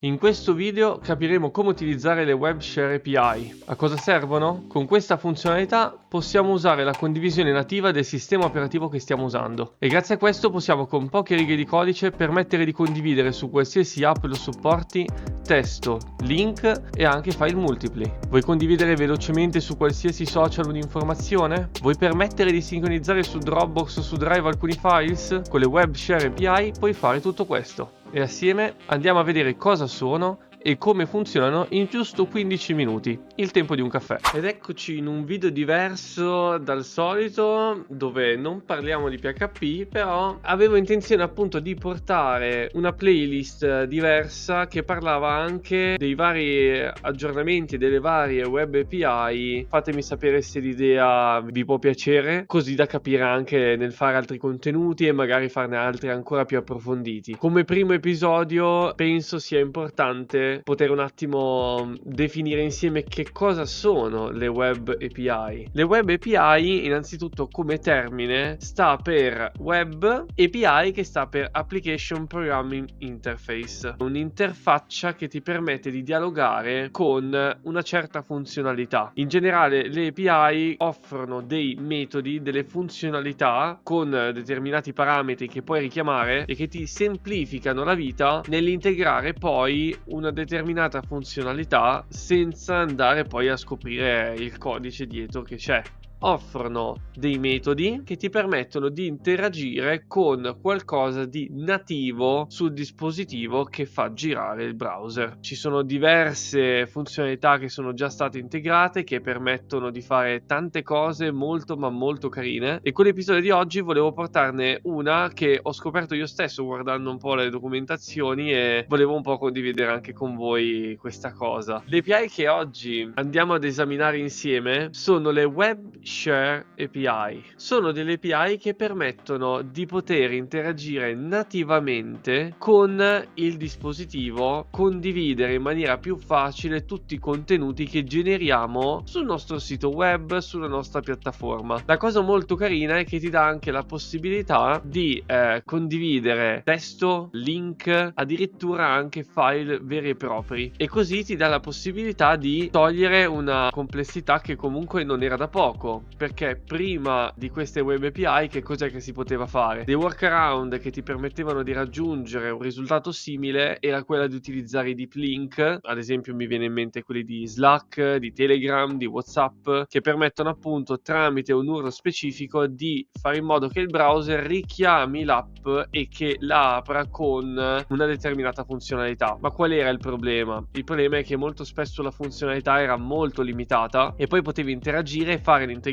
In questo video capiremo come utilizzare le Web Share API. A cosa servono? Con questa funzionalità possiamo usare la condivisione nativa del sistema operativo che stiamo usando e grazie a questo possiamo con poche righe di codice permettere di condividere su qualsiasi app lo supporti testo, link e anche file multipli. Vuoi condividere velocemente su qualsiasi social un'informazione? Vuoi permettere di sincronizzare su Dropbox o su Drive alcuni files? Con le Web Share API puoi fare tutto questo. E assieme andiamo a vedere cosa sono e come funzionano in giusto 15 minuti, il tempo di un caffè. Ed eccoci in un video diverso dal solito, dove non parliamo di PHP, però avevo intenzione appunto di portare una playlist diversa che parlava anche dei vari aggiornamenti delle varie web API. Fatemi sapere se l'idea vi può piacere, così da capire anche nel fare altri contenuti e magari farne altri ancora più approfonditi. Come primo episodio penso sia importante poter un attimo definire insieme che cosa sono le web API. Le web API innanzitutto come termine sta per web API, che sta per Application Programming Interface, un'interfaccia che ti permette di dialogare con una certa funzionalità. In generale le API offrono dei metodi, delle funzionalità con determinati parametri che puoi richiamare e che ti semplificano la vita nell'integrare poi una determinata funzionalità senza andare poi a scoprire il codice dietro che c'è. Offrono dei metodi che ti permettono di interagire con qualcosa di nativo sul dispositivo che fa girare il browser. Ci sono diverse funzionalità che sono già state integrate che permettono di fare tante cose molto ma molto carine, e con l'episodio di oggi volevo portarne una che ho scoperto io stesso guardando un po' le documentazioni e volevo un po' condividere anche con voi questa cosa. Le API che oggi andiamo ad esaminare insieme sono le Web Share API. Sono delle API che permettono di poter interagire nativamente con il dispositivo, condividere in maniera più facile tutti i contenuti che generiamo sul nostro sito web, sulla nostra piattaforma. La cosa molto carina è che ti dà anche la possibilità di condividere testo, link, addirittura anche file veri e propri, e così ti dà la possibilità di togliere una complessità che comunque non era da poco. Perché prima di queste web API che cos'è che si poteva fare? Dei workaround che ti permettevano di raggiungere un risultato simile era quella di utilizzare i deep link, ad esempio mi viene in mente quelli di Slack, di Telegram, di WhatsApp, che permettono appunto tramite un URL specifico di fare in modo che il browser richiami l'app e che la apra con una determinata funzionalità. Ma qual era il problema? Il problema è che molto spesso la funzionalità era molto limitata e poi potevi interagire e fare l'integrazione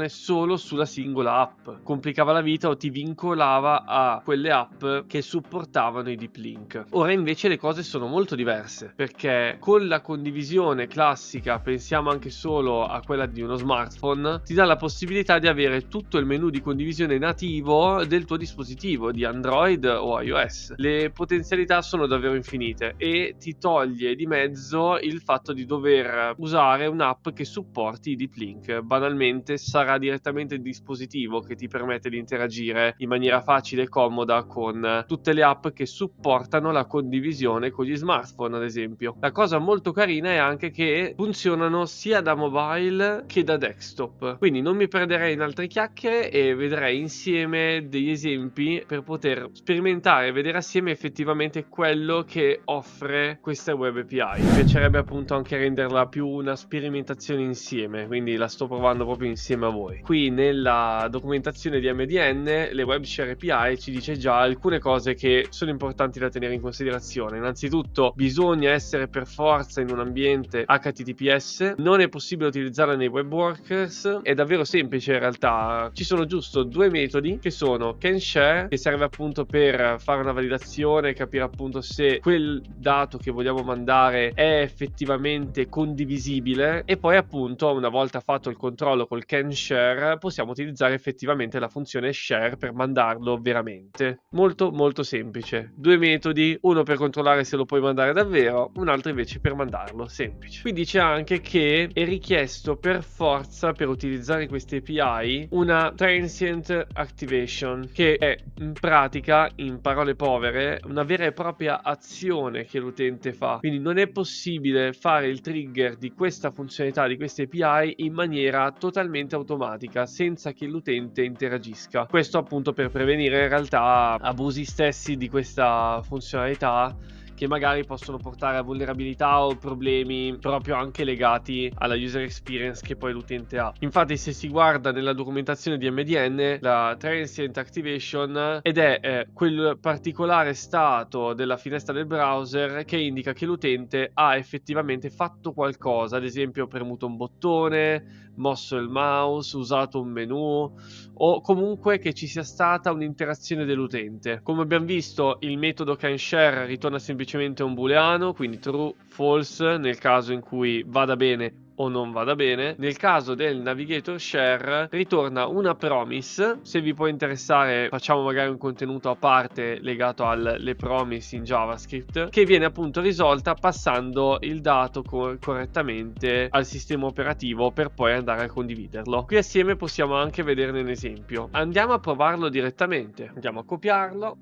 solo sulla singola app. Complicava la vita o ti vincolava a quelle app che supportavano i deep link. Ora invece le cose sono molto diverse, perché con la condivisione classica, pensiamo anche solo a quella di uno smartphone, ti dà la possibilità di avere tutto il menu di condivisione nativo del tuo dispositivo di Android o iOS. Le potenzialità sono davvero infinite e ti toglie di mezzo il fatto di dover usare un'app che supporti i deep link. Banalmente sarà direttamente il dispositivo che ti permette di interagire in maniera facile e comoda con tutte le app che supportano la condivisione con gli smartphone, ad esempio. La cosa molto carina è anche che funzionano sia da mobile che da desktop, quindi non mi perderei in altre chiacchiere e vedrei insieme degli esempi per poter sperimentare e vedere assieme effettivamente quello che offre questa web API. Mi piacerebbe appunto anche renderla più una sperimentazione insieme, quindi la sto provando proprio insieme a voi. Qui nella documentazione di MDN le Web Share API ci dice già alcune cose che sono importanti da tenere in considerazione. Innanzitutto bisogna essere per forza in un ambiente HTTPS, non è possibile utilizzarla nei web workers, è davvero semplice in realtà. Ci sono giusto due metodi che sono CanShare, che serve appunto per fare una validazione, capire appunto se quel dato che vogliamo mandare è effettivamente condivisibile, e poi appunto una volta fatto il controllo con col can share possiamo utilizzare effettivamente la funzione share per mandarlo veramente. Molto molto semplice. Due metodi, uno per controllare se lo puoi mandare davvero, un altro invece per mandarlo, semplice. Qui dice anche che è richiesto per forza, per utilizzare queste API, una transient activation, che è in pratica, in parole povere, una vera e propria azione che l'utente fa. Quindi non è possibile fare il trigger di questa funzionalità, di queste API, in maniera totalmente automatica, senza che l'utente interagisca. Questo appunto per prevenire in realtà abusi stessi di questa funzionalità, che magari possono portare a vulnerabilità o problemi proprio anche legati alla user experience che poi l'utente ha. Infatti, se si guarda nella documentazione di MDN, la transient activation ed è quel particolare stato della finestra del browser che indica che l'utente ha effettivamente fatto qualcosa, ad esempio premuto un bottone, mosso il mouse, usato un menu, o comunque che ci sia stata un'interazione dell'utente. Come abbiamo visto, il metodo canShare ritorna semplicemente un booleano, quindi true, false, nel caso in cui vada bene o non vada bene. Nel caso del navigator share ritorna una promise. Se vi può interessare, facciamo magari un contenuto a parte legato alle promise in JavaScript, che viene appunto risolta passando il dato correttamente al sistema operativo per poi andare a condividerlo. Qui assieme possiamo anche vederne un esempio. Andiamo a provarlo direttamente, andiamo a copiarlo,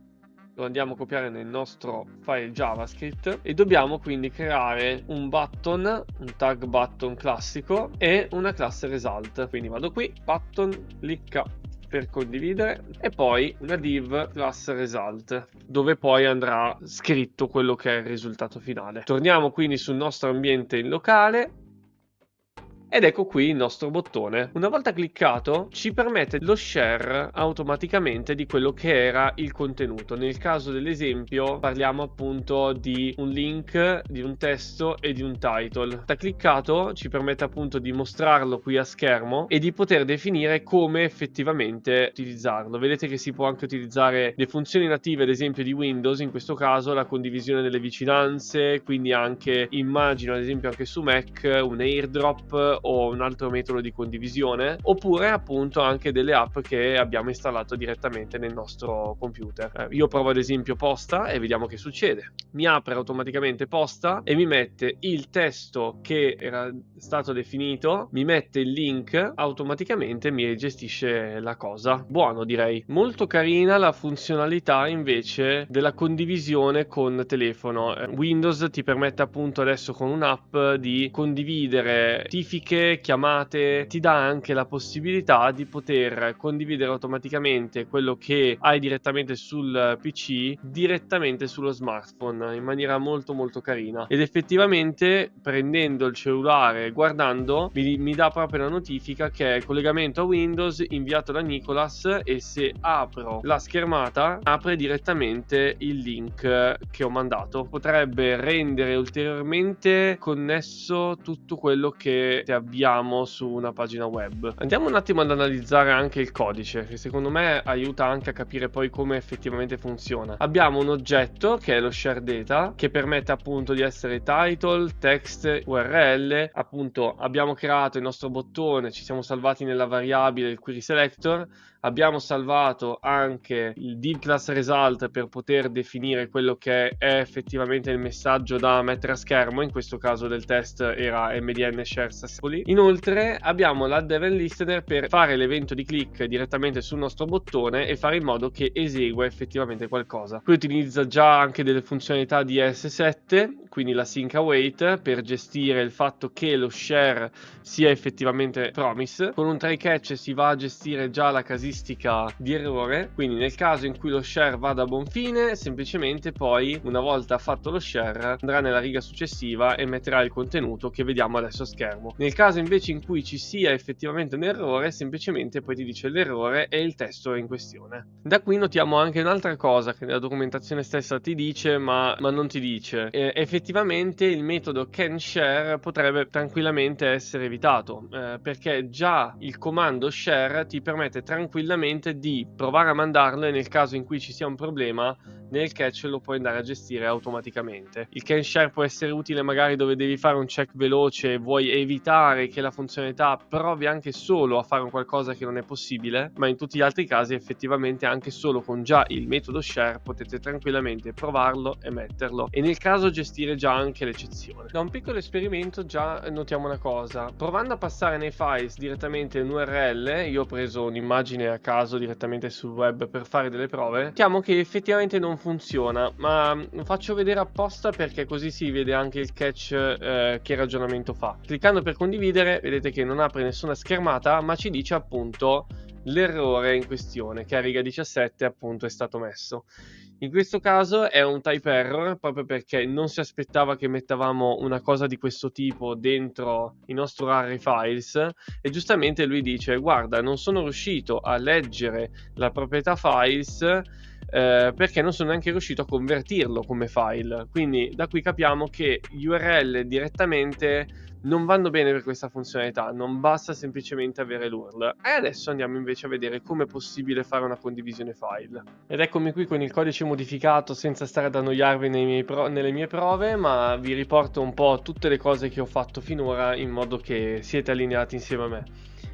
lo andiamo a copiare nel nostro file JavaScript e dobbiamo quindi creare un button, un tag button classico e una classe result. Quindi vado qui, button, clicca per condividere e poi una div class result, dove poi andrà scritto quello che è il risultato finale. Torniamo quindi sul nostro ambiente in locale. Ed ecco qui il nostro bottone. Una volta cliccato ci permette lo share automaticamente di quello che era il contenuto. Nel caso dell'esempio parliamo appunto di un link, di un testo e di un title. Da cliccato ci permette appunto di mostrarlo qui a schermo e di poter definire come effettivamente utilizzarlo. Vedete che si può anche utilizzare le funzioni native ad esempio di Windows, in questo caso la condivisione delle vicinanze, quindi anche immagino ad esempio anche su Mac un airdrop o un altro metodo di condivisione, oppure appunto anche delle app che abbiamo installato direttamente nel nostro computer. Io provo ad esempio Posta e vediamo che succede. Mi apre automaticamente Posta e mi mette il testo che era stato definito, mi mette il link, automaticamente mi gestisce la cosa. Buono, direi. Molto carina la funzionalità invece della condivisione con telefono. Windows ti permette appunto adesso con un'app di condividere notifiche, chiamate, ti dà anche la possibilità di poter condividere automaticamente quello che hai direttamente sul PC direttamente sullo smartphone in maniera molto molto carina. Ed effettivamente prendendo il cellulare, guardando, mi dà proprio la notifica che è collegamento a Windows inviato da Nicolas, e se apro la schermata apre direttamente il link che ho mandato. Potrebbe rendere ulteriormente connesso tutto quello che abbiamo su una pagina web. Andiamo un attimo ad analizzare anche il codice, che secondo me aiuta anche a capire poi come effettivamente funziona. Abbiamo un oggetto che è lo share data, che permette appunto di essere title, text, URL. Appunto abbiamo creato il nostro bottone, ci siamo salvati nella variabile il query selector, abbiamo salvato anche il div class result per poter definire quello che è effettivamente il messaggio da mettere a schermo. In questo caso del test era MDN share successfully. Inoltre abbiamo l'add event listener per fare l'evento di click direttamente sul nostro bottone e fare in modo che esegua effettivamente qualcosa. Qui utilizza già anche delle funzionalità di ES7, quindi la sync await, per gestire il fatto che lo share sia effettivamente promise. Con un try catch si va a gestire già la casistica di errore, quindi nel caso in cui lo share vada a buon fine, semplicemente poi una volta fatto lo share andrà nella riga successiva e metterà il contenuto che vediamo adesso a schermo. Nel caso invece in cui ci sia effettivamente un errore, semplicemente poi ti dice l'errore e il testo è in questione. Da qui notiamo anche un'altra cosa che nella documentazione stessa ti dice ma non ti dice. Effettivamente il metodo canShare potrebbe tranquillamente essere evitato, perché già il comando share ti permette tranquillamente tranquillamente di provare a mandarlo, e nel caso in cui ci sia un problema nel cache lo puoi andare a gestire automaticamente. Il can share può essere utile magari dove devi fare un check veloce, vuoi evitare che la funzionalità provi anche solo a fare un qualcosa che non è possibile, ma in tutti gli altri casi effettivamente anche solo con già il metodo share potete tranquillamente provarlo e metterlo, e nel caso gestire già anche l'eccezione. Da un piccolo esperimento già notiamo una cosa: provando a passare nei files direttamente un URL, io ho preso un'immagine a caso direttamente sul web per fare delle prove, notiamo che effettivamente non funziona, ma lo faccio vedere apposta perché così si vede anche il cache che ragionamento fa. Cliccando per condividere vedete che non apre nessuna schermata, ma ci dice appunto l'errore in questione, che a riga 17 appunto è stato messo. In questo caso è un type error proprio perché non si aspettava che mettavamo una cosa di questo tipo dentro i nostri rari files, e giustamente lui dice: guarda, non sono riuscito a leggere la proprietà files perché non sono neanche riuscito a convertirlo come file. Quindi da qui capiamo che URL direttamente non vanno bene per questa funzionalità, non basta semplicemente avere l'URL. E adesso andiamo invece a vedere come è possibile fare una condivisione file. Ed eccomi qui con il codice modificato senza stare ad annoiarvi nelle mie prove, ma vi riporto un po' tutte le cose che ho fatto finora in modo che siete allineati insieme a me.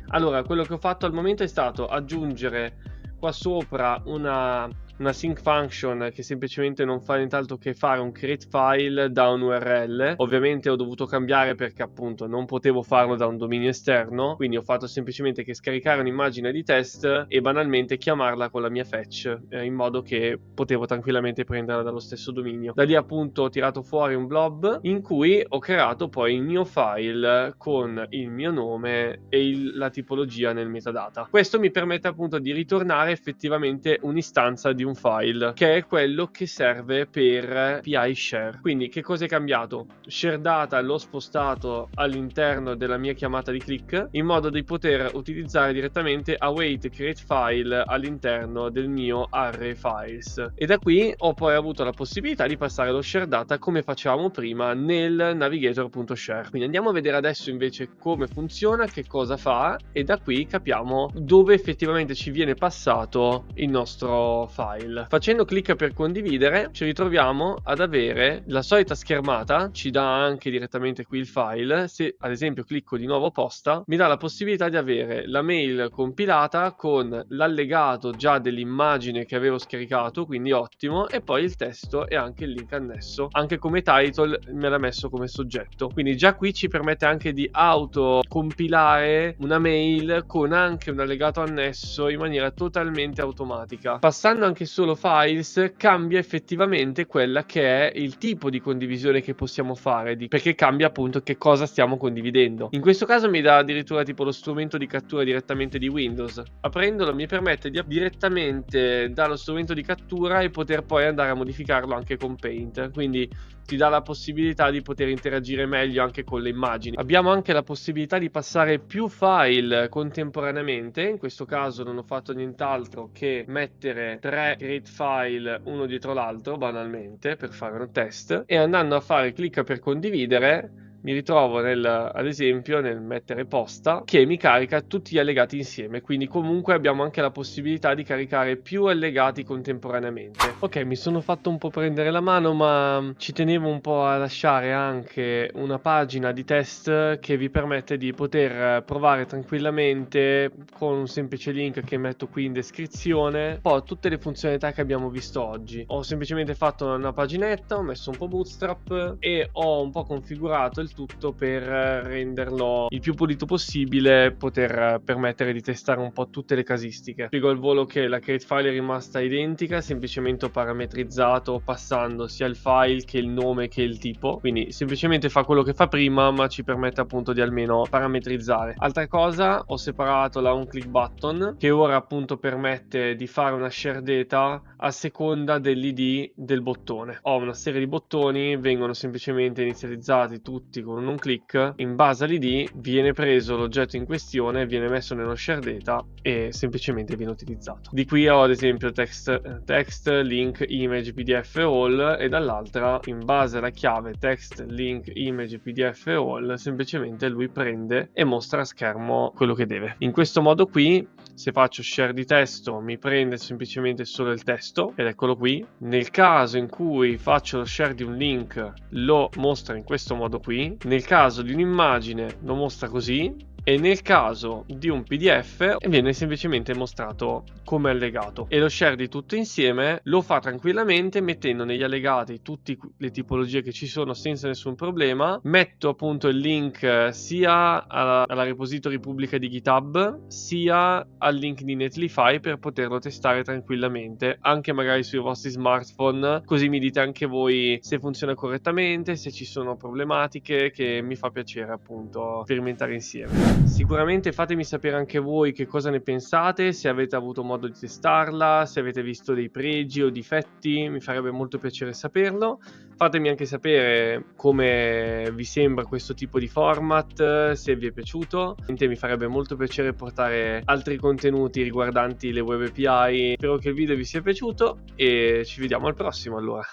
Allora, quello che ho fatto al momento è stato aggiungere qua sopra una sync function che semplicemente non fa nient'altro che fare un create file da un URL. Ovviamente ho dovuto cambiare perché appunto non potevo farlo da un dominio esterno, quindi ho fatto semplicemente che scaricare un'immagine di test e banalmente chiamarla con la mia fetch, in modo che potevo tranquillamente prenderla dallo stesso dominio. Da lì appunto ho tirato fuori un blob in cui ho creato poi il mio file con il mio nome e la tipologia nel metadata. Questo mi permette appunto di ritornare effettivamente un'istanza di un file, che è quello che serve per API share. Quindi che cosa è cambiato? Share data l'ho spostato all'interno della mia chiamata di click in modo di poter utilizzare direttamente await create file all'interno del mio array files, e da qui ho poi avuto la possibilità di passare lo share data come facevamo prima nel navigator.share. Quindi andiamo a vedere adesso invece come funziona, che cosa fa, e da qui capiamo dove effettivamente ci viene passato il nostro file. Facendo clic per condividere ci ritroviamo ad avere la solita schermata, ci dà anche direttamente qui il file. Se ad esempio clicco di nuovo posta mi dà la possibilità di avere la mail compilata con l'allegato già dell'immagine che avevo scaricato, quindi ottimo, e poi il testo e anche il link annesso, anche come title me l'ha messo come soggetto. Quindi già qui ci permette anche di auto compilare una mail con anche un allegato annesso in maniera totalmente automatica. Passando anche solo files cambia effettivamente quella che è il tipo di condivisione che possiamo fare, perché cambia appunto che cosa stiamo condividendo. In questo caso mi dà addirittura tipo lo strumento di cattura direttamente di Windows. Aprendolo mi permette di direttamente dallo strumento di cattura e poter poi andare a modificarlo anche con Paint, quindi ti dà la possibilità di poter interagire meglio anche con le immagini. Abbiamo anche la possibilità di passare più file contemporaneamente. In questo caso non ho fatto nient'altro che mettere 3 create file uno dietro l'altro banalmente per fare un test, e andando a fare clic per condividere mi ritrovo ad esempio nel mettere posta che mi carica tutti gli allegati insieme, quindi comunque abbiamo anche la possibilità di caricare più allegati contemporaneamente. Ok, mi sono fatto un po' prendere la mano, ma ci tenevo un po' a lasciare anche una pagina di test che vi permette di poter provare tranquillamente con un semplice link che metto qui in descrizione poi tutte le funzionalità che abbiamo visto oggi. Ho semplicemente fatto una paginetta, ho messo un po' Bootstrap e ho un po' configurato il tutto per renderlo il più pulito possibile, poter permettere di testare un po' tutte le casistiche. Spiego al volo che la create file è rimasta identica, semplicemente ho parametrizzato passando sia il file che il nome che il tipo, quindi semplicemente fa quello che fa prima ma ci permette appunto di almeno parametrizzare. Altra cosa, ho separato la onClick button che ora appunto permette di fare una share data a seconda dell'id del bottone. Ho una serie di bottoni, vengono semplicemente inizializzati tutti contenuti con un click, in base all'ID viene preso l'oggetto in questione, viene messo nello share data e semplicemente viene utilizzato. Di qui ho ad esempio text, link, image, pdf all, e dall'altra in base alla chiave text, link, image, pdf all semplicemente lui prende e mostra a schermo quello che deve. In questo modo qui, se faccio share di testo, mi prende semplicemente solo il testo ed eccolo qui. Nel caso in cui faccio lo share di un link, lo mostra in questo modo qui. Nel caso di un'immagine lo mostra così, e nel caso di un PDF viene semplicemente mostrato come allegato. E lo share di tutto insieme lo fa tranquillamente mettendo negli allegati tutte le tipologie che ci sono senza nessun problema. Metto appunto il link sia alla repository pubblica di GitHub sia al link di Netlify per poterlo testare tranquillamente anche magari sui vostri smartphone, così mi dite anche voi se funziona correttamente, se ci sono problematiche, che mi fa piacere appunto sperimentare insieme. Sicuramente fatemi sapere anche voi che cosa ne pensate, se avete avuto modo di testarla, se avete visto dei pregi o difetti, mi farebbe molto piacere saperlo. Fatemi anche sapere come vi sembra questo tipo di format, se vi è piaciuto. Mi farebbe molto piacere portare altri contenuti riguardanti le web API. Spero che il video vi sia piaciuto e ci vediamo al prossimo allora.